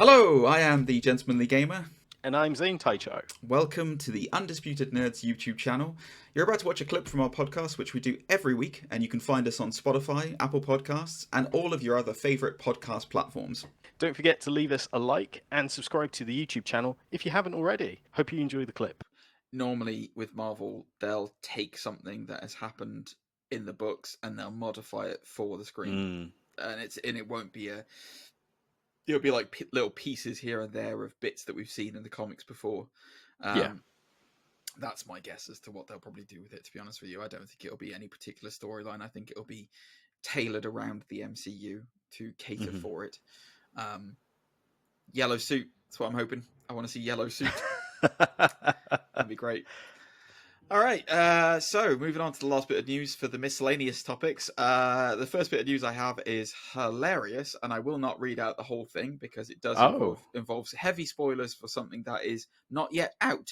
Hello, I am the Gentlemanly Gamer. And I'm Zane Taicho. Welcome to the Undisputed Nerds YouTube channel. You're about to watch a clip from our podcast, which we do every week, and you can find us on Spotify, Apple Podcasts, and all of your other favourite podcast platforms. Don't forget to leave us a like and subscribe to the YouTube channel if you haven't already. Hope you enjoy the clip. Normally, with Marvel, they'll take something that has happened in the books and they'll modify it for the screen. And it won't be it'll be like little pieces here and there of bits that we've seen in the comics before. That's my guess as to what they'll probably do with it, to be honest with you. I don't think it'll be any particular storyline. I think it'll be tailored around the MCU to cater for it. Yellow suit, that's what I'm hoping. I want to see yellow suit. That'd be great. All right, so moving on to the last bit of news for the miscellaneous topics. The first bit of news I have is hilarious, and I will not read out the whole thing because it does involves heavy spoilers for something that is not yet out.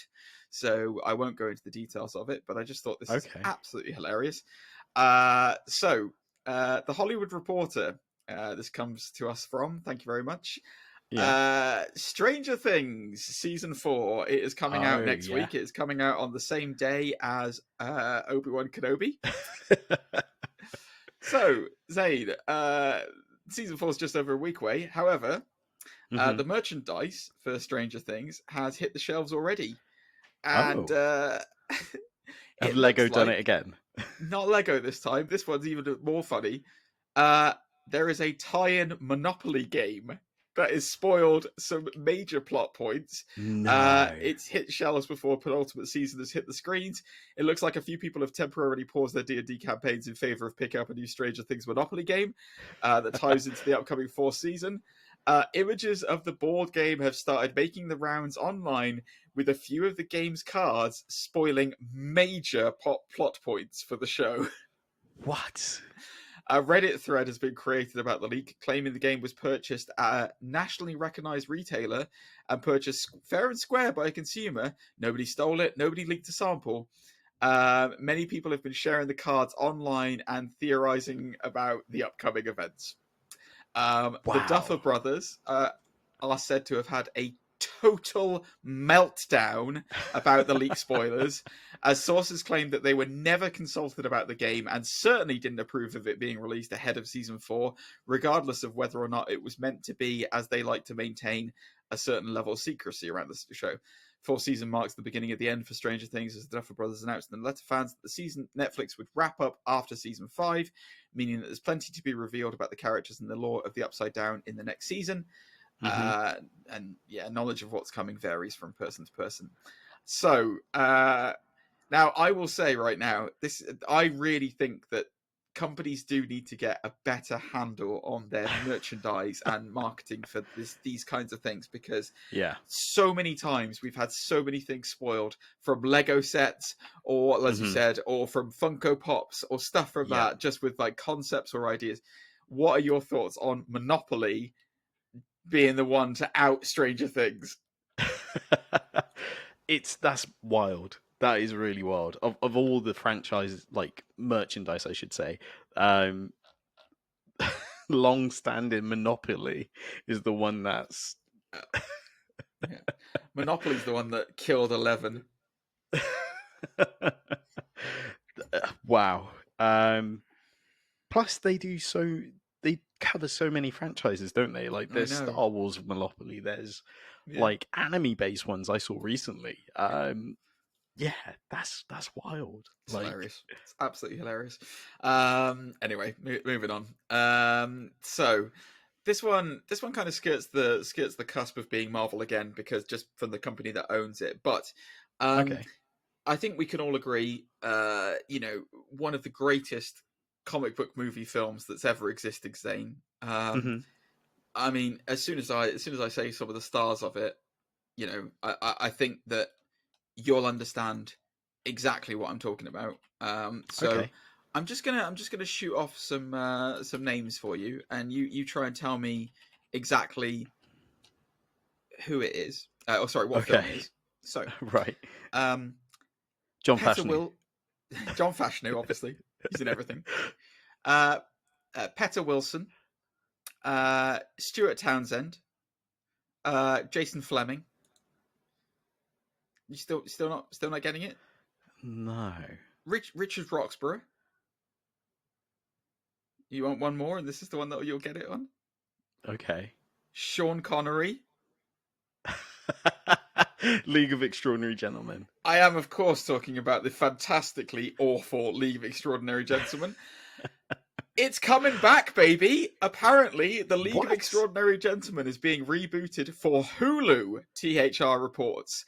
So I won't go into the details of it, but I just thought this is absolutely hilarious. So The Hollywood Reporter, this comes to us from, thank you very much. Stranger Things season 4. It is coming out next week. It is coming out on the same day as Obi-Wan Kenobi. So, Zane, season 4 is just over a week away. However, the merchandise for Stranger Things has hit the shelves already. And have Lego done it again? Not Lego this time. This one's even more funny. There is a tie-in Monopoly game that has spoiled some major plot points. No. It's hit shelves before penultimate season has hit the screens. It looks like a few people have temporarily paused their D&D campaigns in favour of picking up a new Stranger Things Monopoly game that ties into the upcoming 4th season. Images of the board game have started making the rounds online, with a few of the game's cards spoiling major plot points for the show. What? A Reddit thread has been created about the leak, claiming the game was purchased at a nationally recognized retailer and purchased fair and square by a consumer. Nobody stole it. Nobody leaked a sample. Many people have been sharing the cards online and theorizing about the upcoming events. The Duffer Brothers are said to have had a total meltdown about the leak spoilers, as sources claim that they were never consulted about the game and certainly didn't approve of it being released ahead of season 4, regardless of whether or not it was meant to be, as they like to maintain a certain level of secrecy around the show. 4th season marks the beginning of the end for Stranger Things, as the Duffer Brothers announced in the letter fans that the season Netflix would wrap up after season 5, meaning that there's plenty to be revealed about the characters and the lore of the Upside Down in the next season. Knowledge of what's coming varies from person to person. So now I will say right now, I really think that companies do need to get a better handle on their merchandise and marketing for these kinds of things, because so many times we've had so many things spoiled from Lego sets, or as you said, or from Funko Pops or stuff from that, just with like concepts or ideas. What are your thoughts on Monopoly being the one to out Stranger Things? That's wild. That is really wild. Of all the franchise, like merchandise, I should say, long-standing Monopoly is the one that's Monopoly's the one that killed 11. Wow. Plus, they cover so many franchises, don't they? Like, there's Star Wars Monopoly. There's like anime-based ones I saw recently. That's wild. It's hilarious. It's absolutely hilarious. Anyway, moving on. So this one kind of skirts the cusp of being Marvel again, because just from the company that owns it. But I think we can all agree, one of the greatest comic book movie films that's ever existed, Zane. I mean, as soon as I say some of the stars of it, I think that you'll understand exactly what I'm talking about. I'm just gonna shoot off some names for you, and you try and tell me exactly who it is. What film it is. So John Fashanu. John Fashanu, obviously, he's in everything. Petter Wilson, Stuart Townsend, Jason Fleming. You still not getting it? No. Richard Roxburgh. You want one more, and this is the one that you'll get it on? Okay. Sean Connery. League of Extraordinary Gentlemen. I am, of course, talking about the fantastically awful League of Extraordinary Gentlemen. It's coming back, baby. Apparently, the League of Extraordinary Gentlemen is being rebooted for Hulu, THR reports.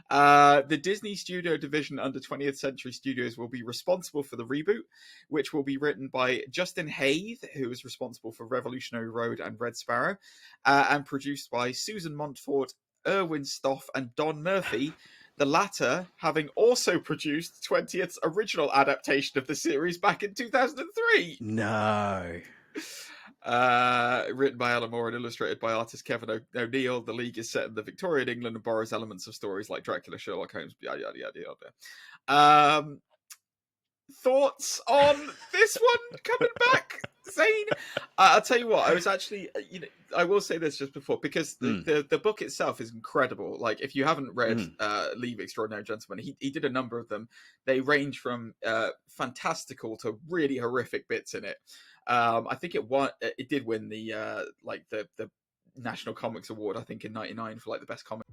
The Disney Studio division under 20th Century Studios will be responsible for the reboot, which will be written by Justin Haythe, who is responsible for Revolutionary Road and Red Sparrow, and produced by Susan Montfort, Erwin Stoff, and Don Murphy, the latter having also produced 20th's original adaptation of the series back in 2003. No. Written by Alan Moore and illustrated by artist Kevin O'Neill. The League is set in the Victorian England and borrows elements of stories like Dracula, Sherlock Holmes, yada, yada, yada, yada. Thoughts on this one coming back, Zane? I'll tell you what, I was actually, I will say this just before, because the book itself is incredible. Like, if you haven't read League of Extraordinary Gentlemen, he did a number of them. They range from fantastical to really horrific bits in it. I think it did win the National Comics Award, I think, in '99 for the best comic.